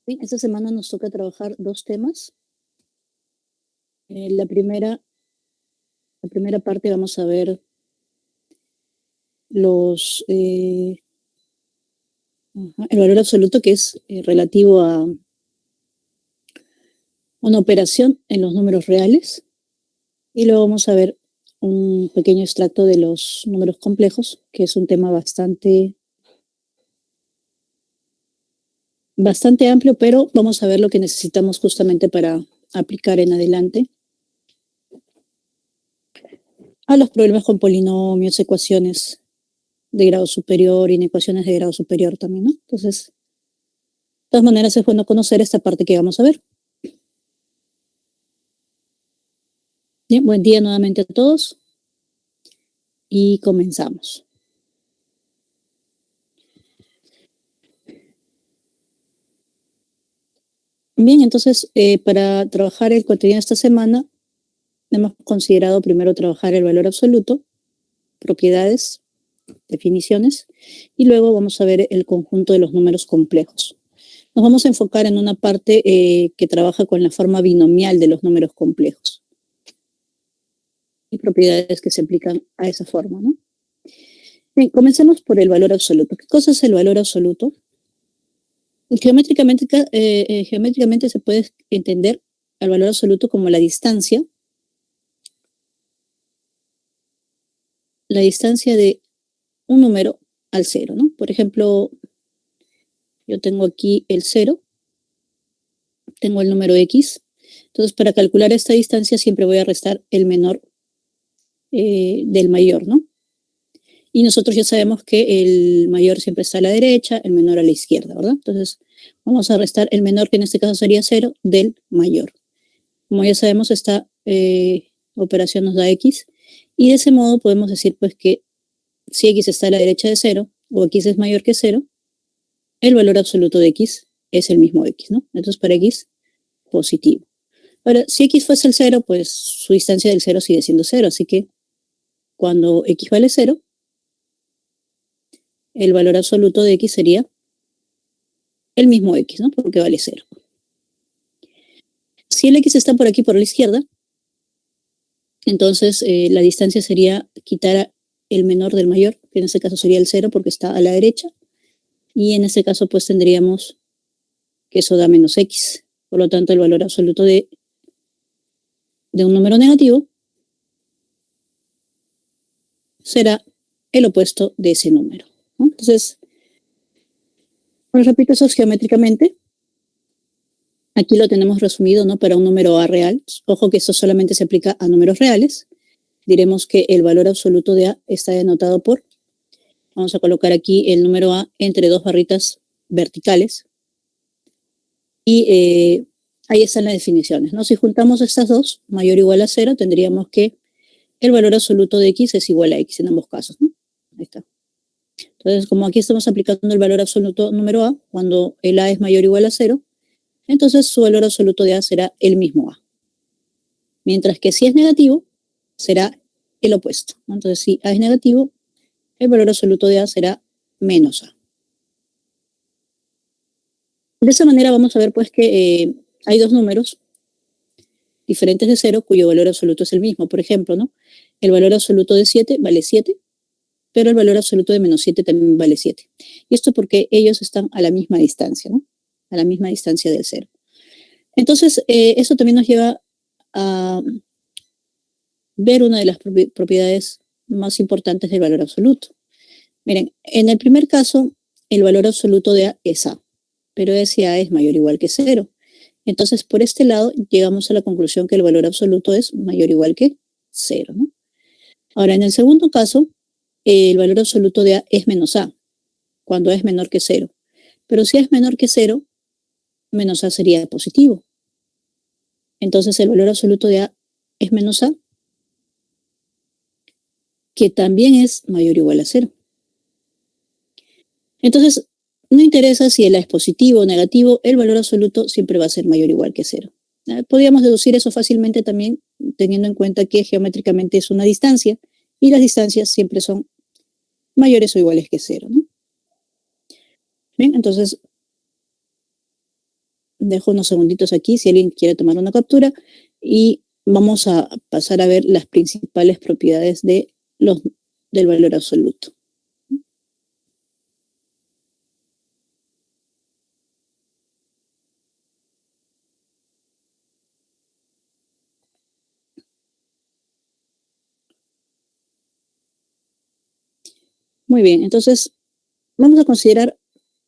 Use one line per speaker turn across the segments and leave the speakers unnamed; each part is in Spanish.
Sí, esta semana nos toca trabajar dos temas. La primera parte vamos a ver el valor absoluto, que es relativo a una operación en los números reales. Y luego vamos a ver un pequeño extracto de los números complejos, que es un tema bastante amplio, pero vamos a ver lo que necesitamos justamente para aplicar en adelante a los problemas con polinomios, ecuaciones de grado superior y en ecuaciones de grado superior también, ¿no? Entonces, de todas maneras es bueno conocer esta parte que vamos a ver. Bien, buen día nuevamente a todos y comenzamos. Bien, entonces, para trabajar el contenido de esta semana, hemos considerado primero trabajar el valor absoluto, propiedades, definiciones, y luego vamos a ver el conjunto de los números complejos. Nos vamos a enfocar en una parte que trabaja con la forma binomial de los números complejos y propiedades que se aplican a esa forma, ¿no? Bien, comencemos por el valor absoluto. ¿Qué cosa es el valor absoluto? Geométricamente se puede entender al valor absoluto como la distancia de un número al cero, ¿no? Por ejemplo, yo tengo aquí el 0, tengo el número x. Entonces, para calcular esta distancia siempre voy a restar el menor del mayor, ¿no? Y nosotros ya sabemos que el mayor siempre está a la derecha, el menor a la izquierda, ¿verdad? Entonces, vamos a restar el menor, que en este caso sería 0, del mayor. Como ya sabemos, esta operación nos da x. Y de ese modo podemos decir pues que si x está a la derecha de 0 o x es mayor que 0, el valor absoluto de x es el mismo x, ¿no? Entonces, para x, positivo. Ahora, si x fuese el 0, pues su distancia del 0 sigue siendo 0. Así que cuando x vale 0, el valor absoluto de x sería el mismo x, ¿no? Porque vale 0. Si el x está por aquí, por la izquierda, entonces la distancia sería quitar el menor del mayor, que en este caso sería el 0 porque está a la derecha. Y en este caso pues tendríamos que eso da menos x. Por lo tanto, el valor absoluto de un número negativo será el opuesto de ese número, ¿no? Entonces, pues repito eso geométricamente. Aquí lo tenemos resumido, ¿no? Para un número a real. Ojo que eso solamente se aplica a números reales. Diremos que el valor absoluto de a está denotado por, vamos a colocar aquí el número a entre dos barritas verticales. Y ahí están las definiciones, ¿no? Si juntamos estas dos, mayor o igual a 0, tendríamos que el valor absoluto de x es igual a x en ambos casos, ¿no? Ahí está. Entonces, como aquí estamos aplicando el valor absoluto número a, cuando el a es mayor o igual a 0, entonces su valor absoluto de a será el mismo a. Mientras que si es negativo, será el opuesto, ¿no? Entonces, si a es negativo, el valor absoluto de a será menos a. De esa manera vamos a ver pues que hay dos números diferentes de 0 cuyo valor absoluto es el mismo. Por ejemplo, ¿no? El valor absoluto de 7 vale 7, pero el valor absoluto de menos 7 también vale 7. Y esto porque ellos están a la misma distancia, ¿no? A la misma distancia del 0. Entonces, eso también nos lleva a ver una de las propiedades más importantes del valor absoluto. Miren, en el primer caso, el valor absoluto de a es a, pero ese a es mayor o igual que 0. Entonces, por este lado, llegamos a la conclusión que el valor absoluto es mayor o igual que 0, ¿no? Ahora, en el segundo caso, el valor absoluto de a es menos a, cuando a es menor que 0. Pero si a es menor que 0, menos a sería positivo. Entonces, el valor absoluto de a es menos a, que también es mayor o igual a 0. Entonces, no interesa si el a es positivo o negativo, el valor absoluto siempre va a ser mayor o igual que 0. Podríamos deducir eso fácilmente también teniendo en cuenta que geométricamente es una distancia y las distancias siempre son mayores o iguales que 0, ¿no? Bien, entonces Dejo unos segunditos aquí si alguien quiere tomar una captura y vamos a pasar a ver las principales propiedades del valor absoluto. Muy bien, entonces vamos a considerar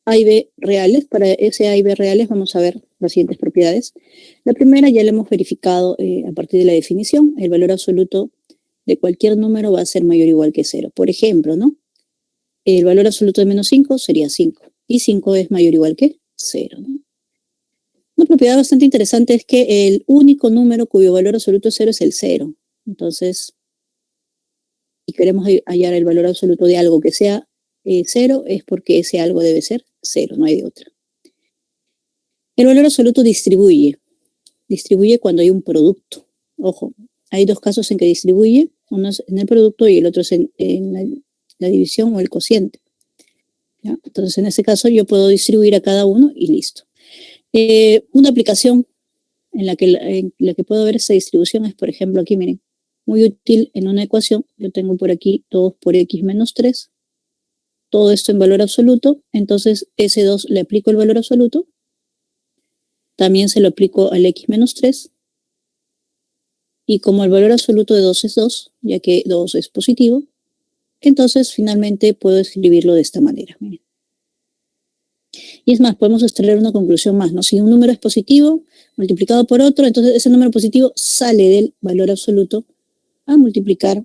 A y B reales. Para ese A y B reales vamos a ver las siguientes propiedades. La primera ya la hemos verificado a partir de la definición. El valor absoluto de cualquier número va a ser mayor o igual que 0. Por ejemplo, ¿no? El valor absoluto de menos 5 sería 5. Y 5 es mayor o igual que 0, ¿no? Una propiedad bastante interesante es que el único número cuyo valor absoluto es 0 es el 0. Entonces, si queremos hallar el valor absoluto de algo que sea 0, es porque ese algo debe ser 0, no hay de otra. El valor absoluto distribuye cuando hay un producto. Ojo, hay dos casos en que distribuye, uno es en el producto y el otro es en la división o el cociente. ¿Ya? Entonces, en ese caso yo puedo distribuir a cada uno y listo. Una aplicación en la que puedo ver esa distribución es, por ejemplo, aquí, miren, muy útil en una ecuación. Yo tengo por aquí 2 por x menos 3. Todo esto en valor absoluto. Entonces, ese 2 le aplico el valor absoluto. También se lo aplico al x menos 3. Y como el valor absoluto de 2 es 2, ya que 2 es positivo, entonces finalmente puedo escribirlo de esta manera. Miren. Y es más, podemos extraer una conclusión más, ¿no? Si un número es positivo multiplicado por otro, entonces ese número positivo sale del valor absoluto a multiplicar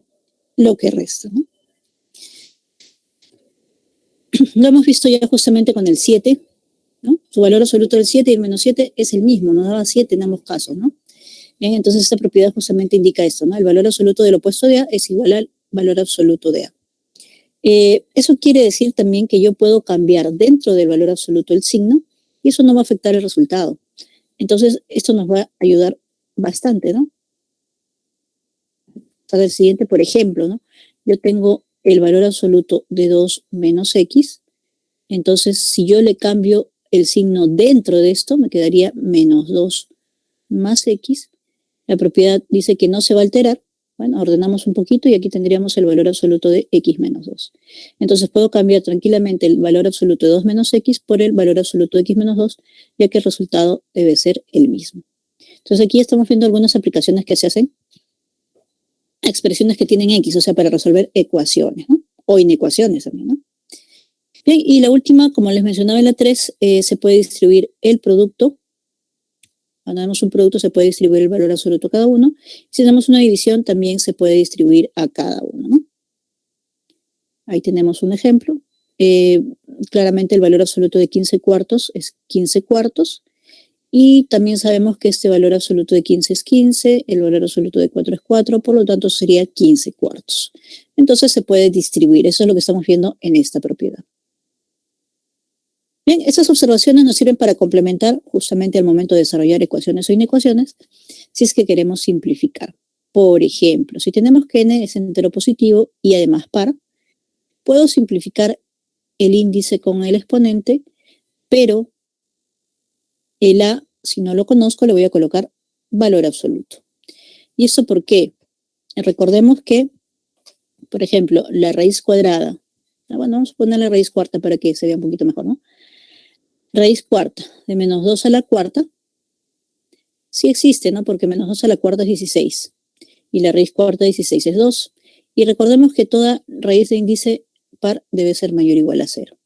lo que resta, ¿no? Lo hemos visto ya justamente con el 7, ¿no? Su valor absoluto del 7 y el menos 7 es el mismo, nos daba 7 en ambos casos, ¿no? Bien, entonces esta propiedad justamente indica esto, ¿no? El valor absoluto del opuesto de A es igual al valor absoluto de A. Eso quiere decir también que yo puedo cambiar dentro del valor absoluto el signo y eso no va a afectar el resultado. Entonces, esto nos va a ayudar bastante, ¿no? Para el siguiente, por ejemplo, ¿no? Yo tengo el valor absoluto de 2 menos x. Entonces, si yo le cambio el signo dentro de esto, me quedaría menos 2 más x. La propiedad dice que no se va a alterar. Bueno, ordenamos un poquito y aquí tendríamos el valor absoluto de x menos 2. Entonces puedo cambiar tranquilamente el valor absoluto de 2 menos x por el valor absoluto de x menos 2, ya que el resultado debe ser el mismo. Entonces aquí estamos viendo algunas aplicaciones que se hacen a expresiones que tienen x, o sea, para resolver ecuaciones, ¿no? O inecuaciones también, ¿no? Bien, y la última, como les mencionaba en la 3, se puede distribuir el producto. Cuando tenemos un producto se puede distribuir el valor absoluto a cada uno. Si tenemos una división también se puede distribuir a cada uno, ¿no? Ahí tenemos un ejemplo. Claramente el valor absoluto de 15 cuartos es 15 cuartos. Y también sabemos que este valor absoluto de 15 es 15, el valor absoluto de 4 es 4, por lo tanto sería 15 cuartos. Entonces se puede distribuir. Eso es lo que estamos viendo en esta propiedad. Bien, estas observaciones nos sirven para complementar justamente al momento de desarrollar ecuaciones o inecuaciones, si es que queremos simplificar. Por ejemplo, si tenemos que n es entero positivo y además par, puedo simplificar el índice con el exponente, pero el a, si no lo conozco, le voy a colocar valor absoluto. ¿Y eso por qué? Recordemos que, por ejemplo, la raíz cuadrada, bueno, vamos a poner la raíz cuarta para que se vea un poquito mejor, ¿no? Raíz cuarta de menos 2 a la cuarta, sí existe, ¿no? Porque menos 2 a la cuarta es 16. Y la raíz cuarta de 16 es 2. Y recordemos que toda raíz de índice par debe ser mayor o igual a 0.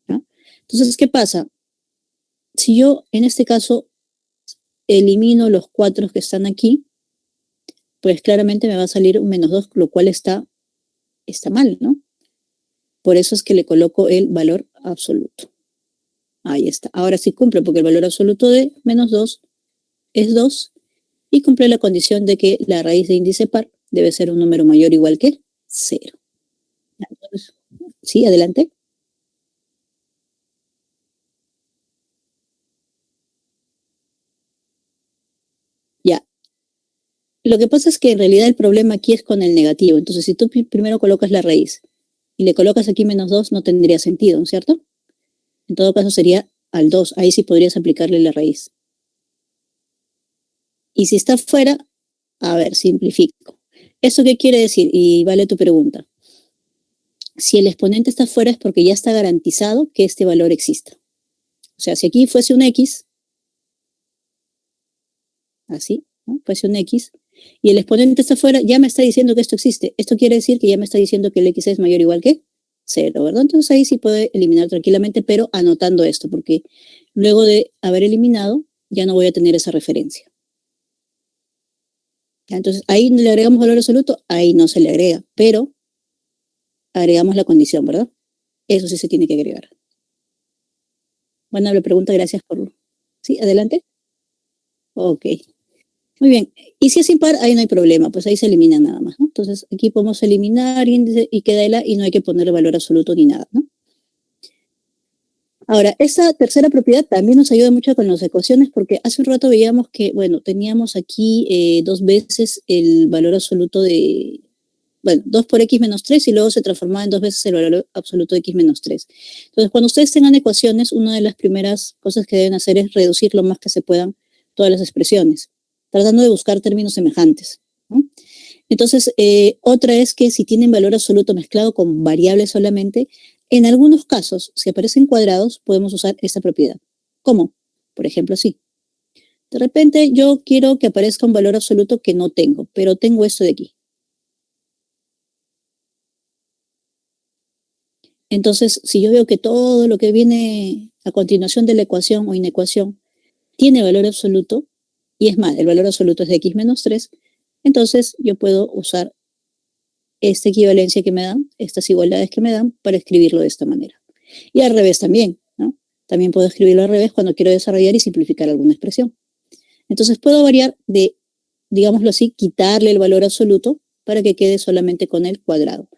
¿No? Entonces, ¿qué pasa? Si yo, en este caso, elimino los 4 que están aquí, pues claramente me va a salir un menos 2, lo cual está mal, ¿no? Por eso es que le coloco el valor absoluto. Ahí está. Ahora sí cumple, porque el valor absoluto de menos 2 es 2 y cumple la condición de que la raíz de índice par debe ser un número mayor o igual que 0. Entonces, sí, adelante. Ya. Lo que pasa es que en realidad el problema aquí es con el negativo. Entonces, si tú primero colocas la raíz y le colocas aquí menos 2, no tendría sentido, ¿cierto? En todo caso sería al 2. Ahí sí podrías aplicarle la raíz. Y si está fuera, a ver, simplifico. ¿Esto qué quiere decir? Y vale tu pregunta. Si el exponente está fuera es porque ya está garantizado que este valor exista. O sea, si aquí fuese un X, así, ¿no? Fuese un X, y el exponente está fuera, ya me está diciendo que esto existe. Esto quiere decir que ya me está diciendo que el X es mayor o igual que 0, ¿verdad? Entonces ahí sí puede eliminar tranquilamente, pero anotando esto, porque luego de haber eliminado, ya no voy a tener esa referencia. ¿Ya? Entonces ahí le agregamos valor absoluto, ahí no se le agrega, pero agregamos la condición, ¿verdad? Eso sí se tiene que agregar. Buena la pregunta, gracias por... ¿Sí? ¿Adelante? Ok. Muy bien. Y si es impar, ahí no hay problema, pues ahí se elimina nada más, ¿no? Entonces aquí podemos eliminar índice y queda el A y no hay que ponerle valor absoluto ni nada, ¿no? Ahora, esa tercera propiedad también nos ayuda mucho con las ecuaciones porque hace un rato veíamos que, bueno, teníamos aquí 2 veces el valor absoluto de, bueno, 2 por x menos 3 y luego se transformaba en 2 veces el valor absoluto de x menos 3. Entonces, cuando ustedes tengan ecuaciones, una de las primeras cosas que deben hacer es reducir lo más que se puedan todas las expresiones, tratando de buscar términos semejantes, ¿no? Entonces, otra es que si tienen valor absoluto mezclado con variables solamente, en algunos casos, si aparecen cuadrados, podemos usar esta propiedad. ¿Cómo? Por ejemplo, así. De repente yo quiero que aparezca un valor absoluto que no tengo, pero tengo esto de aquí. Entonces, si yo veo que todo lo que viene a continuación de la ecuación o inecuación tiene valor absoluto, y es más, el valor absoluto es de x menos 3, entonces yo puedo usar esta equivalencia que me dan, estas igualdades que me dan, para escribirlo de esta manera. Y al revés también, ¿no? También puedo escribirlo al revés cuando quiero desarrollar y simplificar alguna expresión. Entonces puedo variar de, digámoslo así, quitarle el valor absoluto para que quede solamente con el cuadrado.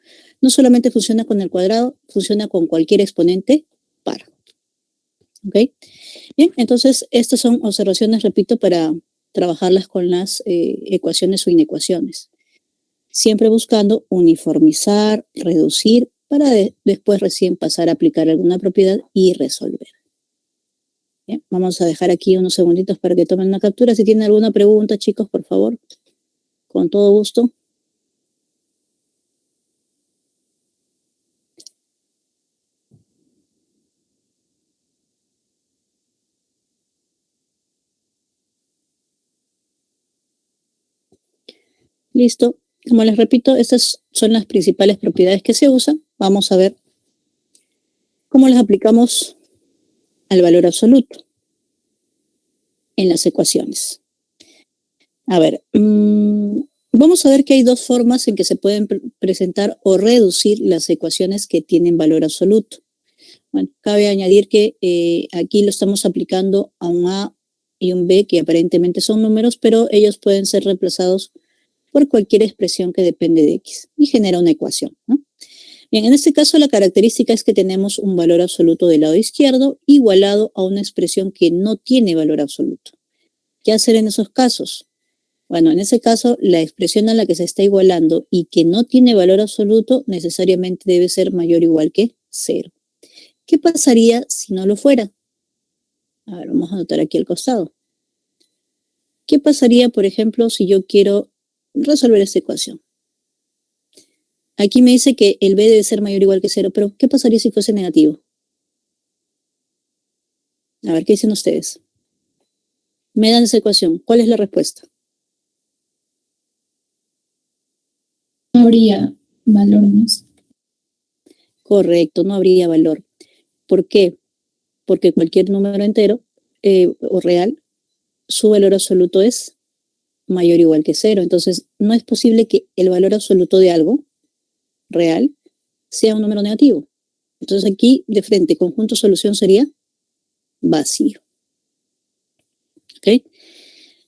No solamente funciona con el cuadrado, funciona con cualquier exponente par. ¿Ok? Bien, entonces estas son observaciones, repito, para trabajarlas con las ecuaciones o inecuaciones. Siempre buscando uniformizar, reducir, para después recién pasar a aplicar alguna propiedad y resolver. Bien, vamos a dejar aquí unos segunditos para que tomen una captura. Si tienen alguna pregunta, chicos, por favor, con todo gusto. Listo. Como les repito, estas son las principales propiedades que se usan. Vamos a ver cómo las aplicamos al valor absoluto en las ecuaciones. A ver, vamos a ver que hay 2 formas en que se pueden presentar o reducir las ecuaciones que tienen valor absoluto. Bueno, cabe añadir que aquí lo estamos aplicando a un A y un B, que aparentemente son números, pero ellos pueden ser reemplazados por cualquier expresión que depende de X y genera una ecuación, ¿no? Bien, en este caso la característica es que tenemos un valor absoluto del lado izquierdo igualado a una expresión que no tiene valor absoluto. ¿Qué hacer en esos casos? Bueno, en ese caso, la expresión a la que se está igualando y que no tiene valor absoluto necesariamente debe ser mayor o igual que 0. ¿Qué pasaría si no lo fuera? A ver, vamos a anotar aquí al costado. ¿Qué pasaría, por ejemplo, si yo quiero resolver esta ecuación? Aquí me dice que el b debe ser mayor o igual que 0, pero ¿qué pasaría si fuese negativo? A ver, ¿qué dicen ustedes? Me dan esa ecuación. ¿Cuál es la respuesta?
No habría valor más.
Correcto, no habría valor. ¿Por qué? Porque cualquier número entero o real, su valor absoluto es mayor o igual que 0. Entonces, no es posible que el valor absoluto de algo real sea un número negativo. Entonces, aquí de frente, conjunto solución sería vacío. ¿Ok?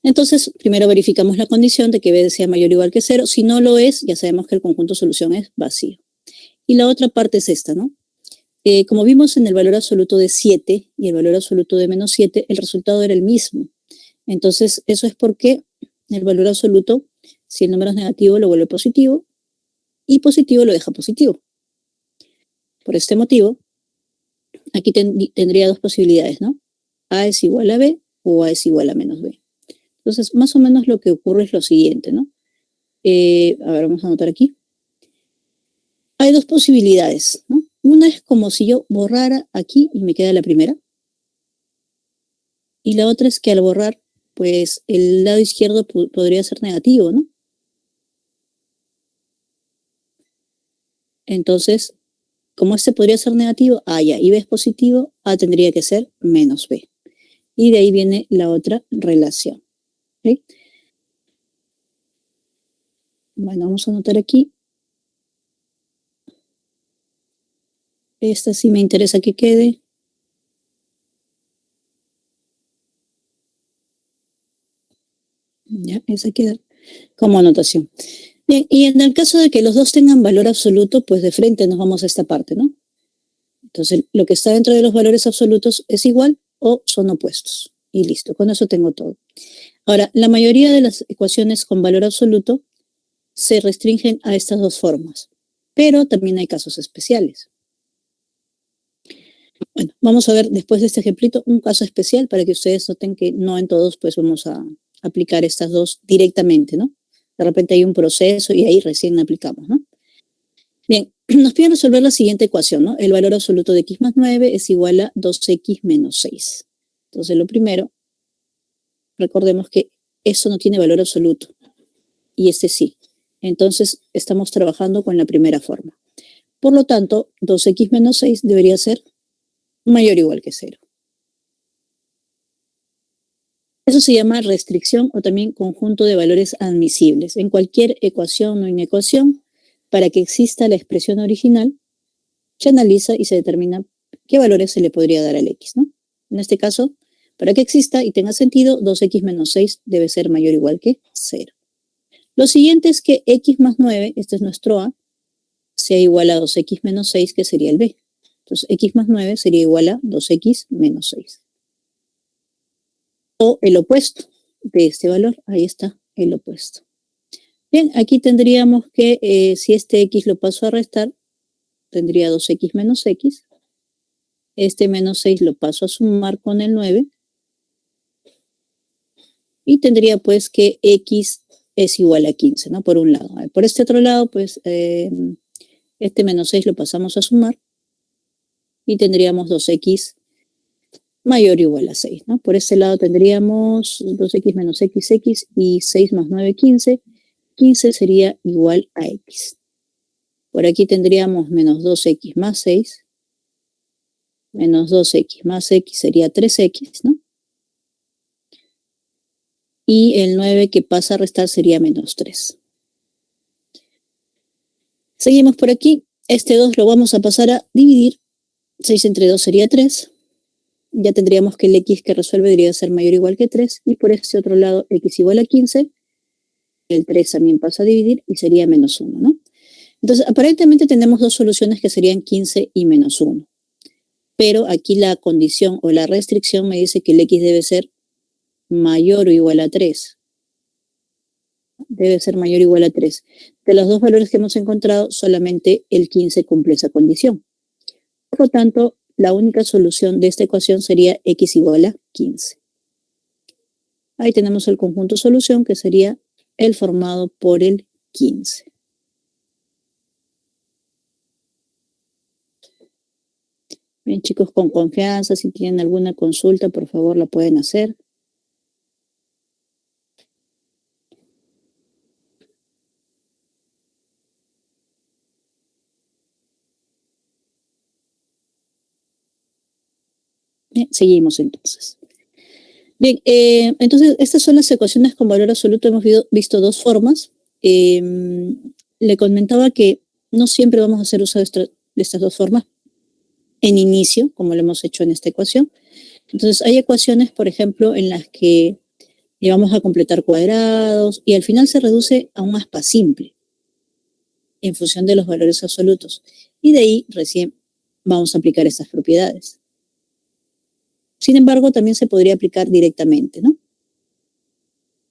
Entonces, primero verificamos la condición de que b sea mayor o igual que 0. Si no lo es, ya sabemos que el conjunto solución es vacío. Y la otra parte es esta, ¿no? Como vimos en el valor absoluto de 7 y el valor absoluto de menos 7, el resultado era el mismo. Entonces, eso es porque el valor absoluto, si el número es negativo, lo vuelve positivo y positivo lo deja positivo. Por este motivo, aquí tendría 2 posibilidades, ¿no? A es igual a B o A es igual a menos B. Entonces, más o menos lo que ocurre es lo siguiente, ¿no? A ver, vamos a anotar aquí. Hay dos posibilidades, ¿no? Una es como si yo borrara aquí y me queda la primera. Y la otra es que al borrar, pues el lado izquierdo podría ser negativo, ¿no? Entonces, como este podría ser negativo, A ya, y B es positivo, A tendría que ser menos B. Y de ahí viene la otra relación. ¿Sí? Bueno, vamos a anotar aquí. Esta sí me interesa que quede. Ya, esa queda como anotación. Bien, y en el caso de que los dos tengan valor absoluto, pues de frente nos vamos a esta parte, ¿no? Entonces, lo que está dentro de los valores absolutos es igual o son opuestos. Y listo, con eso tengo todo. Ahora, la mayoría de las ecuaciones con valor absoluto se restringen a estas dos formas, pero también hay casos especiales. Bueno, vamos a ver después de este ejemplito un caso especial para que ustedes noten que no en todos pues vamos a aplicar estas dos directamente, ¿no? De repente hay un proceso y ahí recién aplicamos, ¿no? Bien, nos piden resolver la siguiente ecuación, ¿no? El valor absoluto de x más 9 es igual a 2x menos 6. Entonces, lo primero, recordemos que eso no tiene valor absoluto y este sí. Entonces, estamos trabajando con la primera forma. Por lo tanto, 2x menos 6 debería ser mayor o igual que 0. Eso se llama restricción o también conjunto de valores admisibles. En cualquier ecuación o inecuación, para que exista la expresión original, se analiza y se determina qué valores se le podría dar al x, ¿no? En este caso, para que exista y tenga sentido, 2x menos 6 debe ser mayor o igual que 0. Lo siguiente es que x más 9, este es nuestro a, sea igual a 2x menos 6, que sería el b. Entonces, x más 9 sería igual a 2x menos 6. O el opuesto de este valor, ahí está el opuesto. Bien, aquí tendríamos que, si este x lo paso a restar, tendría 2x menos x. Este menos 6 lo paso a sumar con el 9. Y tendría pues que x es igual a 15, ¿no? Por un lado. Por este otro lado, pues este menos 6 lo pasamos a sumar. Y tendríamos 2x mayor o igual a 6, ¿no? Por este lado tendríamos 2x menos x y 6 más 9, 15. 15 sería igual a x. Por aquí tendríamos menos 2x más 6. Menos 2x más x sería 3x, ¿no? Y el 9 que pasa a restar sería menos 3. Seguimos por aquí. Este 2 lo vamos a pasar a dividir. 6 entre 2 sería 3. Ya tendríamos que el x que resuelve debería ser mayor o igual que 3. Y por este otro lado, x igual a 15. El 3 también pasa a dividir y sería menos 1, ¿no? Entonces, aparentemente tenemos dos soluciones que serían 15 y menos 1. Pero aquí la condición o la restricción me dice que el x debe ser mayor o igual a 3. Debe ser mayor o igual a 3. De los dos valores que hemos encontrado, solamente el 15 cumple esa condición. Por lo tanto, la única solución de esta ecuación sería x igual a 15. Ahí tenemos el conjunto solución, que sería el formado por el 15. Bien, chicos, con confianza, si tienen alguna consulta, por favor, la pueden hacer. Bien, seguimos entonces. Bien, entonces estas son las ecuaciones con valor absoluto. Hemos visto dos formas. Le comentaba que no siempre vamos a hacer uso de estas dos formas en inicio, como lo hemos hecho en esta ecuación. Entonces hay ecuaciones, por ejemplo, en las que vamos a completar cuadrados y al final se reduce a un aspa simple en función de los valores absolutos. Y de ahí recién vamos a aplicar estas propiedades. Sin embargo, también se podría aplicar directamente, ¿no?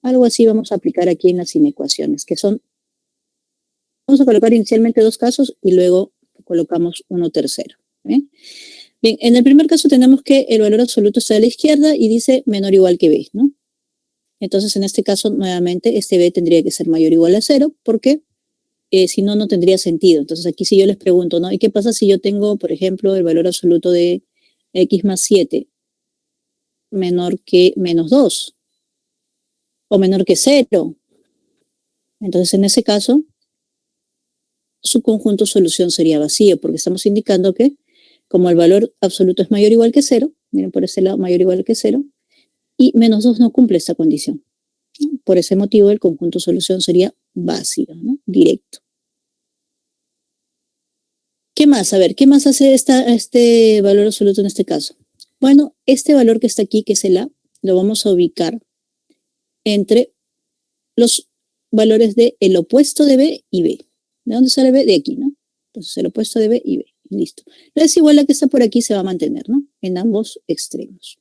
Algo así vamos a aplicar aquí en las inecuaciones, que son, vamos a colocar inicialmente dos casos y luego colocamos uno tercero. Bien, en el primer caso tenemos que el valor absoluto está a la izquierda y dice menor o igual que b, ¿no? Entonces, en este caso, nuevamente, este b tendría que ser mayor o igual a 0, porque si no, no tendría sentido. Entonces, aquí si yo les pregunto, ¿no? ¿Y qué pasa si yo tengo, por ejemplo, el valor absoluto de x más 7 menor que menos 2 o menor que 0? Entonces, en ese caso, su conjunto solución sería vacío, porque estamos indicando que como el valor absoluto es mayor o igual que 0, miren por ese lado, mayor o igual que 0, y menos 2 no cumple esta condición. Por ese motivo, el conjunto solución sería vacío, ¿no? Directo. ¿Qué más? A ver, ¿qué más hace este valor absoluto en este caso? Bueno, este valor que está aquí, que es el A, lo vamos a ubicar entre los valores del opuesto de B y B. ¿De dónde sale B? De aquí, ¿no? Entonces, el opuesto de B y B. Listo. La desigualdad que está por aquí se va a mantener, ¿no? En ambos extremos.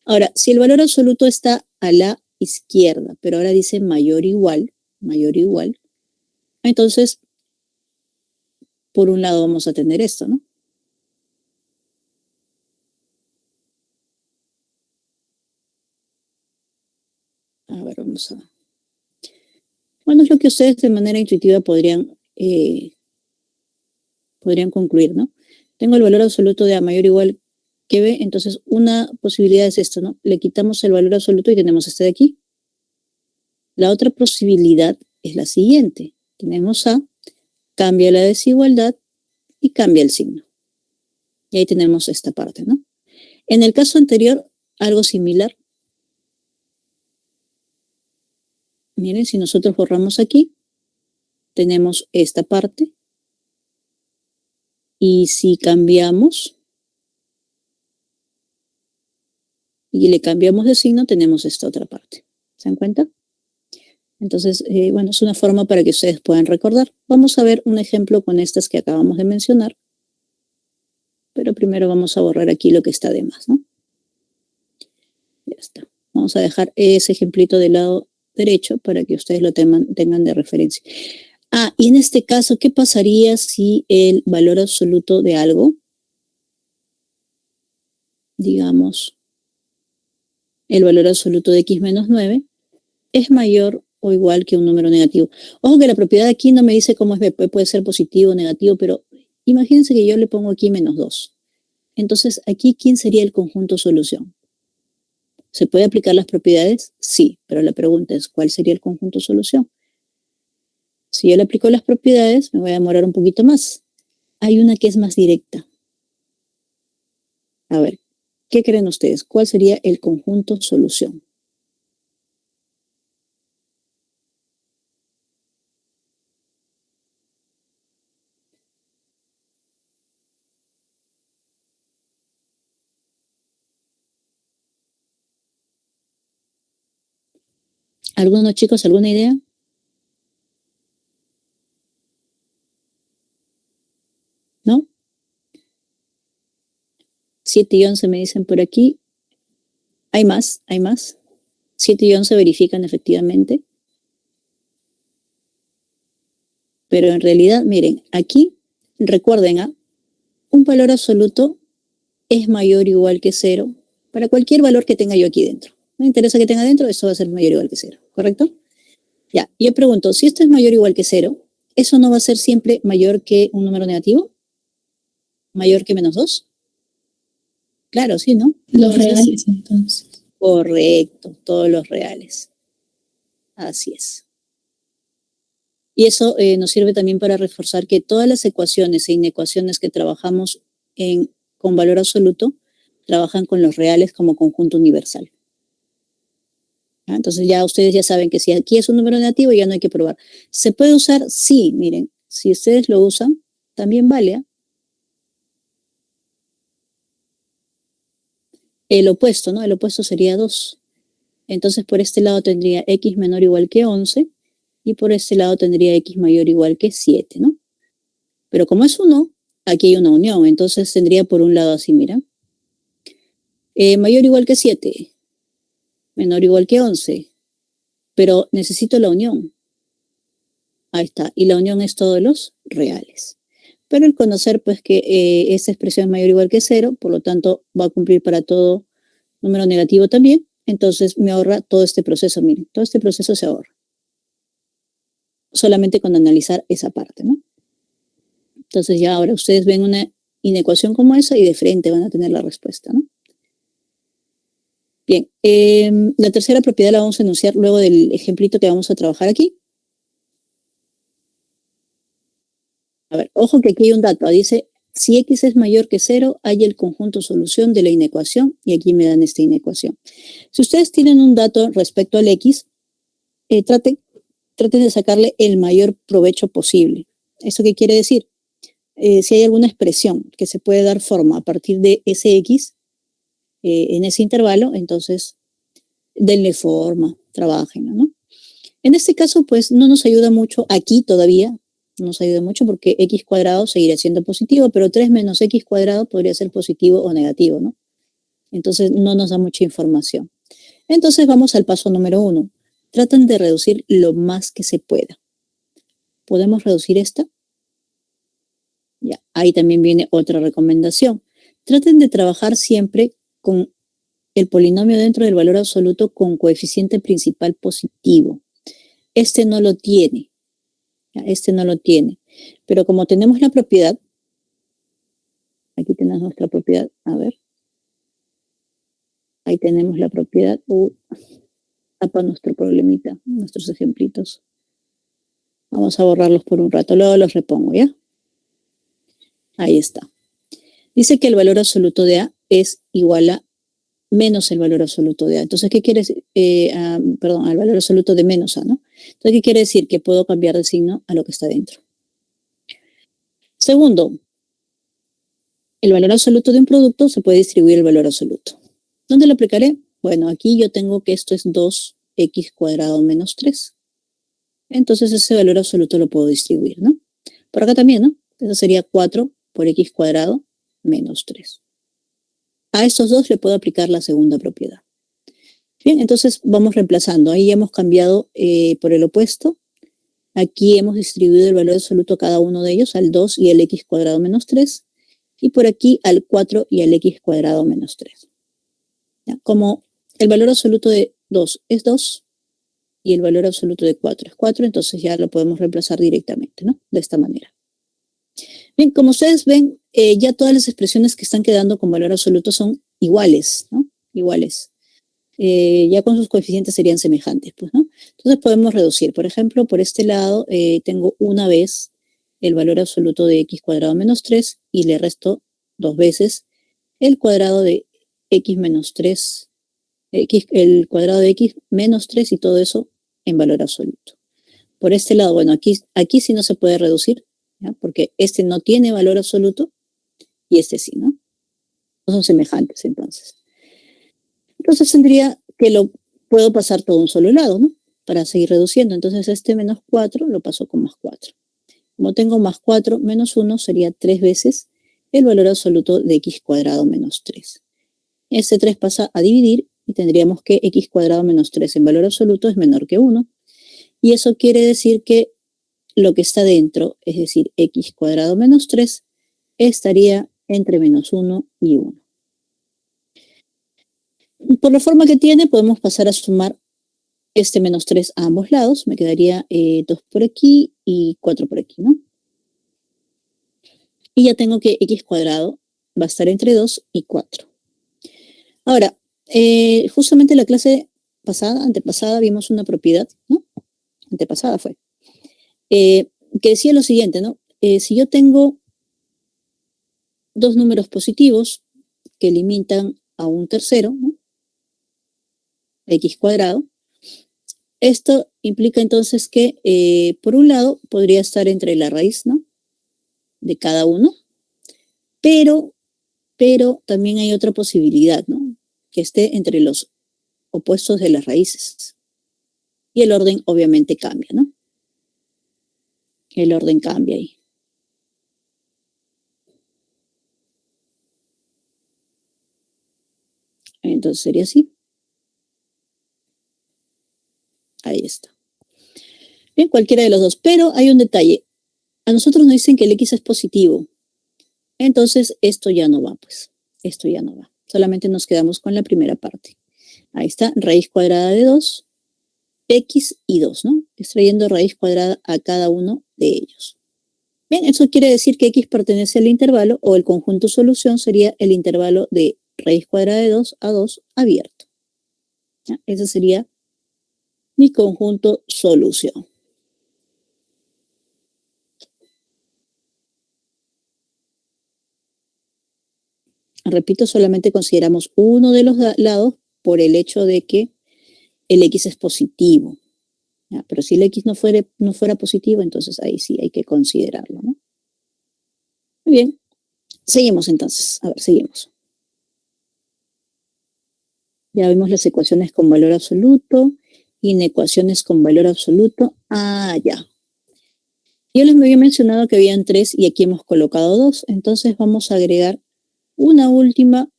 Ahora, si el valor absoluto está a la izquierda, pero ahora dice mayor o igual, entonces, por un lado vamos a tener esto, ¿no? A ver, vamos a... Bueno, es lo que ustedes de manera intuitiva podrían concluir, ¿no? Tengo el valor absoluto de A mayor o igual que B, entonces una posibilidad es esto, ¿no? Le quitamos el valor absoluto y tenemos este de aquí. La otra posibilidad es la siguiente. Tenemos A, cambia la desigualdad y cambia el signo. Y ahí tenemos esta parte, ¿no? En el caso anterior, algo similar. Miren, si nosotros borramos aquí, tenemos esta parte. Y si cambiamos y le cambiamos de signo, tenemos esta otra parte. ¿Se dan cuenta? Entonces, bueno, es una forma para que ustedes puedan recordar. Vamos a ver un ejemplo con estas que acabamos de mencionar. Pero primero vamos a borrar aquí lo que está de más, ¿no? Ya está. Vamos a dejar ese ejemplito del lado derecho para que ustedes lo tengan de referencia. Ah, y en este caso, ¿qué pasaría si el valor absoluto de algo, digamos, el valor absoluto de x menos 9, es mayor o igual que un número negativo? Ojo que la propiedad aquí no me dice cómo es b, puede ser positivo o negativo, pero imagínense que yo le pongo aquí menos 2. Entonces, aquí, ¿quién sería el conjunto solución? ¿Se puede aplicar las propiedades? Sí, pero la pregunta es, ¿cuál sería el conjunto solución? Si yo le aplico las propiedades, me voy a demorar un poquito más. Hay una que es más directa. A ver, ¿qué creen ustedes? ¿Cuál sería el conjunto solución? ¿Algunos chicos, alguna idea? ¿No? 7 y 11 me dicen por aquí. Hay más. 7 y 11 verifican efectivamente. Pero en realidad, miren, aquí, recuerden, un valor absoluto es mayor o igual que 0 para cualquier valor que tenga yo aquí dentro. No me interesa que tenga dentro, eso va a ser mayor o igual que 0, ¿correcto? Ya, yo pregunto, si esto es mayor o igual que 0, ¿eso no va a ser siempre mayor que un número negativo? ¿Mayor que menos 2? Claro, sí, ¿no?
Los reales, entonces.
Correcto, todos los reales. Así es. Y eso nos sirve también para reforzar que todas las ecuaciones e inecuaciones que trabajamos con valor absoluto trabajan con los reales como conjunto universal. ¿Ah? Entonces ya ustedes ya saben que si aquí es un número negativo ya no hay que probar. ¿Se puede usar? Sí, miren, si ustedes lo usan, también vale. El opuesto, ¿no? El opuesto sería 2. Entonces por este lado tendría x menor o igual que 11 y por este lado tendría x mayor o igual que 7, ¿no? Pero como es 1, aquí hay una unión, entonces tendría por un lado así, mira. Mayor o igual que 7, menor o igual que 11, pero necesito la unión. Ahí está, y la unión es todos los reales. Pero el conocer, pues, que esta expresión es mayor o igual que 0, por lo tanto, va a cumplir para todo número negativo también, Entonces me ahorra todo este proceso. Miren, todo este proceso se ahorra. Solamente con analizar esa parte, ¿no? Entonces ya ahora ustedes ven una inecuación como esa y de frente van a tener la respuesta, ¿no? Bien, la tercera propiedad la vamos a enunciar luego del ejemplito que vamos a trabajar aquí. A ver, ojo que aquí hay un dato. Dice, si x es mayor que 0, hay el conjunto solución de la inecuación, y aquí me dan esta inecuación. Si ustedes tienen un dato respecto al x, traten de sacarle el mayor provecho posible. ¿Esto qué quiere decir? Si hay alguna expresión que se puede dar forma a partir de ese x en ese intervalo, entonces denle forma, trabajen, ¿no? En este caso, pues no nos ayuda mucho aquí todavía, no nos ayuda mucho porque x cuadrado seguirá siendo positivo, pero 3 menos x cuadrado podría ser positivo o negativo, ¿no? Entonces no nos da mucha información. Entonces vamos al paso número 1. Traten de reducir lo más que se pueda. ¿Podemos reducir esta? Ya, ahí también viene otra recomendación. Traten de trabajar siempre con el polinomio dentro del valor absoluto con coeficiente principal positivo. Este no lo tiene. Ya, este no lo tiene. Pero como tenemos la propiedad, aquí tenemos nuestra propiedad, a ver. Ahí tenemos la propiedad. Tapa nuestro problemita, nuestros ejemplitos. Vamos a borrarlos por un rato, luego los repongo, ¿ya? Ahí está. Dice que el valor absoluto de A es igual a menos el valor absoluto de A. Entonces, ¿qué quiere decir? Perdón, al valor absoluto de menos A, ¿no? Entonces, ¿qué quiere decir? Que puedo cambiar de signo a lo que está dentro. Segundo, el valor absoluto de un producto se puede distribuir el valor absoluto. ¿Dónde lo aplicaré? Bueno, aquí yo tengo que esto es 2x cuadrado menos 3. Entonces, ese valor absoluto lo puedo distribuir, ¿no? Por acá también, ¿no? Eso sería 4 por x cuadrado menos 3. A estos dos le puedo aplicar la segunda propiedad. Bien, entonces vamos reemplazando. Ahí hemos cambiado por el opuesto. Aquí hemos distribuido el valor absoluto a cada uno de ellos, al 2 y al x cuadrado menos 3. Y por aquí al 4 y al x cuadrado menos 3. ¿Ya? Como el valor absoluto de 2 es 2 y el valor absoluto de 4 es 4, entonces ya lo podemos reemplazar directamente, ¿no? De esta manera. Bien, como ustedes ven, ya todas las expresiones que están quedando con valor absoluto son iguales, ¿no? Iguales. Ya con sus coeficientes serían semejantes, pues, ¿no? Entonces podemos reducir. Por ejemplo, por este lado tengo una vez el valor absoluto de x cuadrado menos 3 y le resto 2 veces el cuadrado de x menos 3, el cuadrado de x menos 3 y todo eso en valor absoluto. Por este lado, bueno, aquí sí no se puede reducir, ¿ya? Porque este no tiene valor absoluto y este sí, ¿no? No son semejantes entonces. Entonces tendría que lo puedo pasar todo a un solo lado, ¿no? Para seguir reduciendo. Entonces este menos 4 lo paso con más 4. Como tengo más 4 menos 1 sería 3 veces el valor absoluto de x cuadrado menos 3. Este 3 pasa a dividir y tendríamos que x cuadrado menos 3 en valor absoluto es menor que 1. Y eso quiere decir que lo que está dentro, es decir, x cuadrado menos 3, estaría entre menos 1 y 1. Por la forma que tiene, podemos pasar a sumar este menos 3 a ambos lados. Me quedaría 2 por aquí y 4 por aquí, ¿no? Y ya tengo que x cuadrado va a estar entre 2 y 4. Ahora, justamente en la clase antepasada, vimos una propiedad, ¿no? Antepasada fue. Que decía lo siguiente, ¿no? Si yo tengo dos números positivos que limitan a un tercero, ¿no? X cuadrado, esto implica entonces que, por un lado, podría estar entre la raíz, ¿no? De cada uno, pero también hay otra posibilidad, ¿no? Que esté entre los opuestos de las raíces. Y el orden obviamente cambia, ¿no? El orden cambia ahí. Entonces sería así. Ahí está. Bien, cualquiera de los dos. Pero hay un detalle. A nosotros nos dicen que el X es positivo. Entonces esto ya no va, pues. Esto ya no va. Solamente nos quedamos con la primera parte. Ahí está, raíz cuadrada de 2, x y 2, ¿no? Extrayendo raíz cuadrada a cada uno de ellos. Bien, eso quiere decir que x pertenece al intervalo o el conjunto solución sería el intervalo de raíz cuadrada de 2 a 2 abierto. ¿Ya? Ese sería mi conjunto solución. Repito, solamente consideramos uno de los lados por el hecho de que el x es positivo. ¿Ya? Pero si el x no fuera positivo, entonces ahí sí hay que considerarlo, ¿no? Muy bien. Seguimos entonces. A ver, seguimos. Ya vimos las ecuaciones con valor absoluto, inecuaciones con valor absoluto. Ah, ya. Yo les había mencionado que habían 3 y aquí hemos colocado 2. Entonces vamos a agregar una última,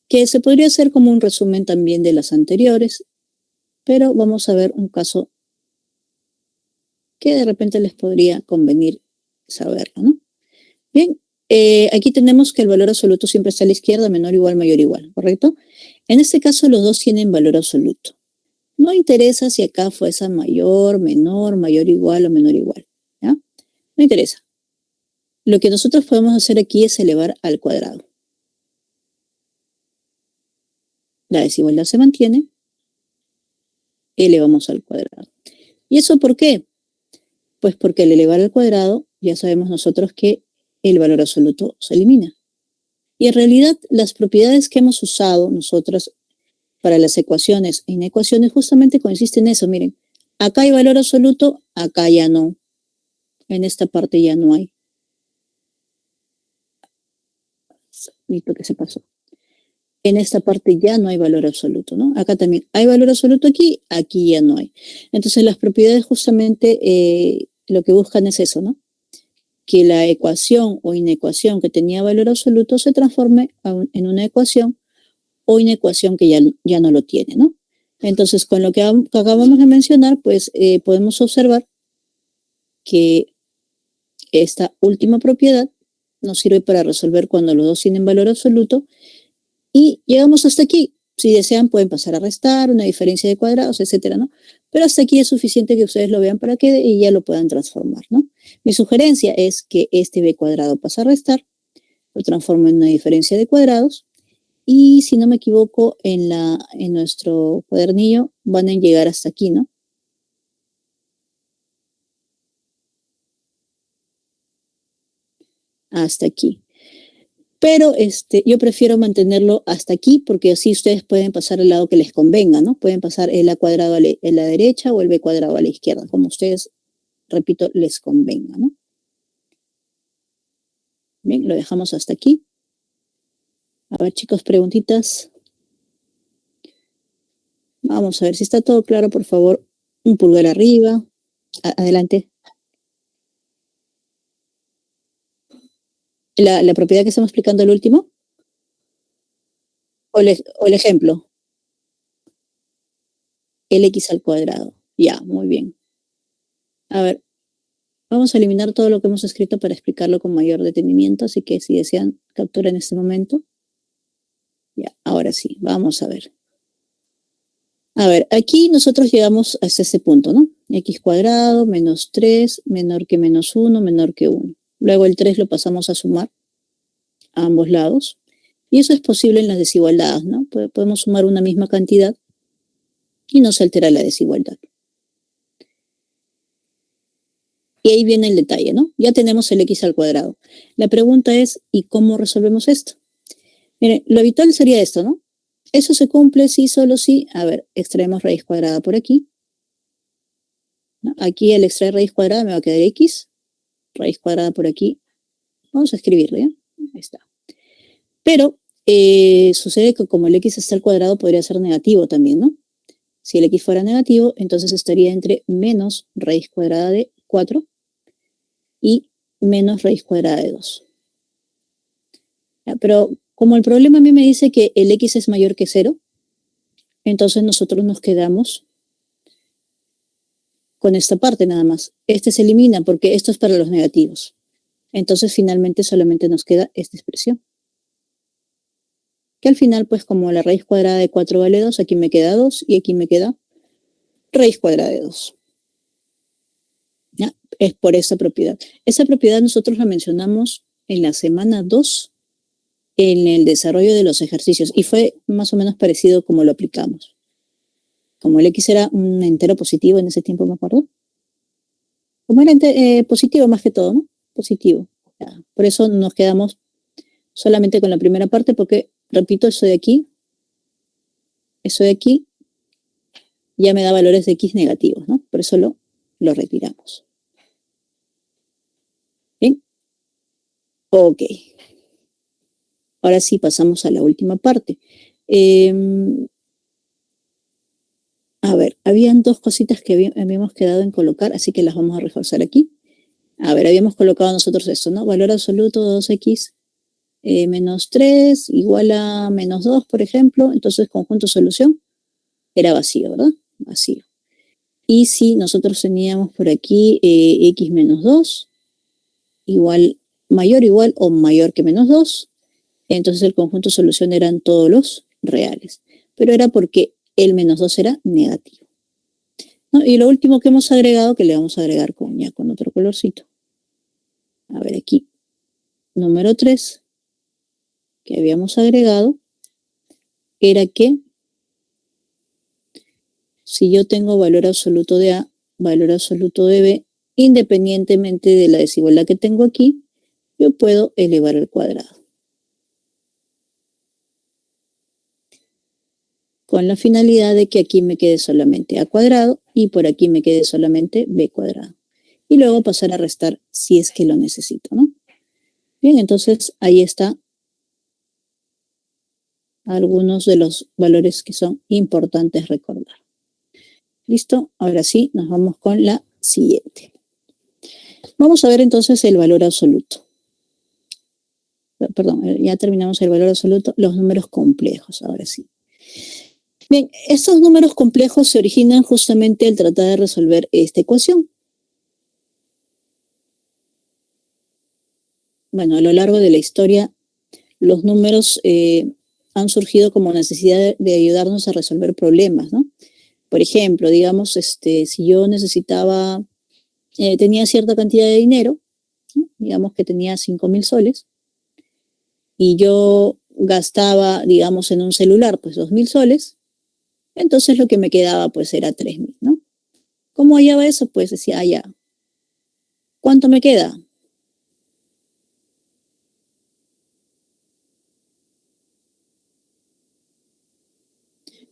que se podría hacer como un resumen también de las anteriores, pero vamos a ver un caso que de repente les podría convenir saberlo, ¿no? Bien, aquí tenemos que el valor absoluto siempre está a la izquierda, menor, igual, mayor, igual, ¿correcto? En este caso los dos tienen valor absoluto. No interesa si acá fuese mayor, menor, mayor, igual o menor, igual, ¿ya? No interesa. Lo que nosotros podemos hacer aquí es elevar al cuadrado. La desigualdad se mantiene, elevamos al cuadrado. ¿Y eso por qué? Pues porque al elevar al cuadrado ya sabemos nosotros que el valor absoluto se elimina. Y en realidad las propiedades que hemos usado nosotros para las ecuaciones e inecuaciones justamente consisten en eso. Miren, acá hay valor absoluto, acá ya no. En esta parte ya no hay. Listo, que se pasó. En esta parte ya no hay valor absoluto, ¿no? Acá también hay valor absoluto aquí, aquí ya no hay. Entonces las propiedades justamente lo que buscan es eso, ¿no? Que la ecuación o inecuación que tenía valor absoluto se transforme en una ecuación o inecuación que ya no lo tiene, ¿no? Entonces, con lo que acabamos de mencionar, pues podemos observar que esta última propiedad nos sirve para resolver cuando los dos tienen valor absoluto y llegamos hasta aquí. Si desean, pueden pasar a restar, una diferencia de cuadrados, etcétera, ¿no? Pero hasta aquí es suficiente que ustedes lo vean para que y ya lo puedan transformar, ¿no? Mi sugerencia es que este b cuadrado pasa a restar, lo transformo en una diferencia de cuadrados y si no me equivoco, en nuestro cuadernillo van a llegar hasta aquí, ¿no? Hasta aquí. Pero yo prefiero mantenerlo hasta aquí porque así ustedes pueden pasar al lado que les convenga, ¿no? Pueden pasar el a cuadrado a la derecha o el b cuadrado a la izquierda, como ustedes, repito, les convenga, ¿no? Bien, lo dejamos hasta aquí. A ver, chicos, preguntitas. Vamos a ver si está todo claro, por favor. Un pulgar arriba. Adelante. La propiedad que estamos explicando el último. O el ejemplo. El x al cuadrado. Ya, muy bien. A ver, vamos a eliminar todo lo que hemos escrito para explicarlo con mayor detenimiento, así que si desean captura en este momento. Ya, ahora sí, vamos a ver. A ver, aquí nosotros llegamos hasta este punto, ¿no? X cuadrado menos 3 menor que menos 1 menor que 1. Luego el 3 lo pasamos a sumar a ambos lados. Y eso es posible en las desigualdades, ¿no? Podemos sumar una misma cantidad y no se altera la desigualdad. Y ahí viene el detalle, ¿no? Ya tenemos el x al cuadrado. La pregunta es, ¿y cómo resolvemos esto? Miren, lo habitual sería esto, ¿no? Eso se cumple si, solo si. A ver, extraemos raíz cuadrada por aquí, ¿no? Aquí al extraer raíz cuadrada me va a quedar x, raíz cuadrada por aquí. Vamos a escribirlo, ¿ya? Ahí está. Pero sucede que como el x está al cuadrado podría ser negativo también, ¿no? Si el x fuera negativo, entonces estaría entre menos raíz cuadrada de 4 y menos raíz cuadrada de 2. ¿Ya? Pero como el problema a mí me dice que el x es mayor que 0, entonces nosotros nos quedamos con esta parte nada más. Este se elimina porque esto es para los negativos. Entonces finalmente solamente nos queda esta expresión. ¿Ok? que al final, pues como la raíz cuadrada de 4 vale 2, aquí me queda 2 y aquí me queda raíz cuadrada de 2. ¿Ya? Es por esa propiedad. Esa propiedad nosotros la mencionamos en la semana 2 en el desarrollo de los ejercicios y fue más o menos parecido como lo aplicamos. Como el X era un entero positivo en ese tiempo, me acuerdo. Como era positivo más que todo, ¿no? Positivo. Ya. Por eso nos quedamos solamente con la primera parte porque, repito, eso de aquí ya me da valores de X negativos, ¿no? Por eso lo retiramos. ¿Bien? Ok. Ahora sí pasamos a la última parte. A ver, habían dos cositas que habíamos quedado en colocar, así que las vamos a reforzar aquí. A ver, habíamos colocado nosotros esto, ¿no? Valor absoluto de 2x menos 3 igual a menos 2, por ejemplo. Entonces, conjunto solución era vacío, ¿verdad? Vacío. Y si nosotros teníamos por aquí x menos 2 igual, igual o mayor que menos 2, entonces el conjunto solución eran todos los reales. Pero era porque el menos 2 era negativo, ¿no? Y lo último que hemos agregado, que le vamos a agregar ya con otro colorcito. A ver aquí, número 3, que habíamos agregado, era que si yo tengo valor absoluto de A, valor absoluto de B, independientemente de la desigualdad que tengo aquí, yo puedo elevar al cuadrado. Con la finalidad de que aquí me quede solamente A cuadrado y por aquí me quede solamente B cuadrado. Y luego pasar a restar si es que lo necesito, ¿no? Bien, entonces ahí está algunos de los valores que son importantes recordar. ¿Listo? Ahora sí, nos vamos con la siguiente. Vamos a ver entonces el valor absoluto. Perdón, ya terminamos el valor absoluto, los números complejos, ahora sí. Bien, estos números complejos se originan justamente al tratar de resolver esta ecuación. Bueno, a lo largo de la historia, los números han surgido como necesidad de ayudarnos a resolver problemas, ¿no? Por ejemplo, digamos, si yo necesitaba, tenía cierta cantidad de dinero, ¿no? Digamos que tenía 5.000 soles, y yo gastaba, digamos, en un celular, pues 2.000 soles, entonces lo que me quedaba, pues era 3.000, ¿no? ¿Cómo hallaba eso? Pues decía, ya, ¿cuánto me queda?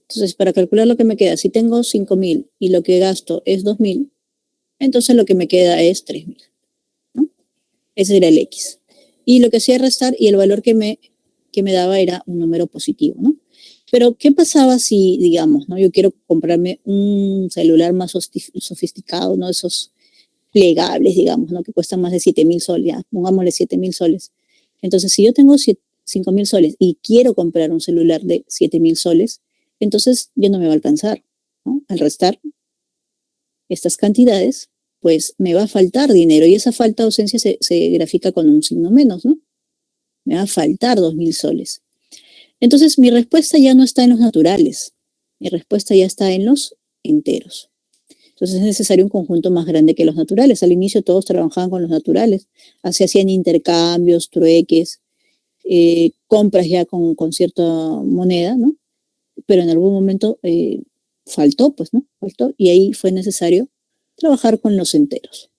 Entonces, para calcular lo que me queda, si tengo 5.000 y lo que gasto es 2.000, entonces lo que me queda es 3.000, ¿no? Ese era el X. Y lo que hacía restar y el valor que me daba era un número positivo, ¿no? Pero, ¿qué pasaba si, digamos, ¿no? Yo quiero comprarme un celular más sofisticado, ¿no? Esos plegables, digamos, ¿no? Que cuestan más de 7.000 soles, ya, pongámosle 7.000 soles. Entonces, si yo tengo 5.000 soles y quiero comprar un celular de 7.000 soles, entonces ya no me va a alcanzar, ¿no? Al restar estas cantidades, pues me va a faltar dinero y esa falta de ausencia se grafica con un signo menos, ¿no? Me va a faltar 2.000 soles. Entonces, mi respuesta ya no está en los naturales, mi respuesta ya está en los enteros. Entonces es necesario un conjunto más grande que los naturales. Al inicio todos trabajaban con los naturales, se hacían intercambios, trueques, compras ya con cierta moneda, ¿no? Pero en algún momento faltó, pues, ¿no? Faltó y ahí fue necesario trabajar con los enteros.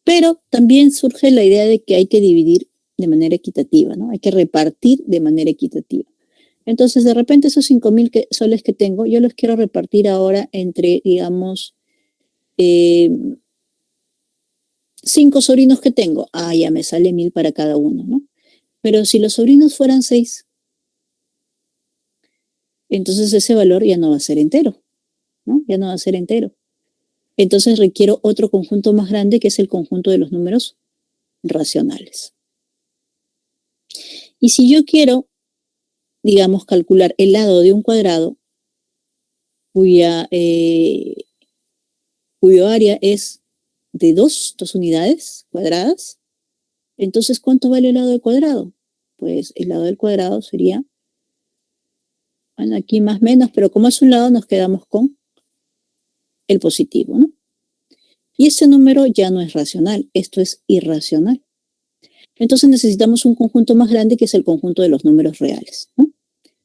Pero también surge la idea de que hay que dividir de manera equitativa, ¿no? Hay que repartir de manera equitativa. Entonces, de repente esos 5.000 soles que tengo, yo los quiero repartir ahora entre, digamos, 5 sobrinos que tengo. Ah, ya me sale 1.000 para cada uno, ¿no? Pero si los sobrinos fueran 6, entonces ese valor ya no va a ser entero, ¿no? Ya no va a ser entero. Entonces requiero otro conjunto más grande que es el conjunto de los números racionales. Y si yo quiero, digamos, calcular el lado de un cuadrado cuyo área es de 2 unidades cuadradas, entonces ¿cuánto vale el lado del cuadrado? Pues el lado del cuadrado sería Bueno, aquí más o menos, pero como es un lado, nos quedamos con el positivo, ¿no? Y este número ya no es racional, esto es irracional. Entonces necesitamos un conjunto más grande que es el conjunto de los números reales, ¿no?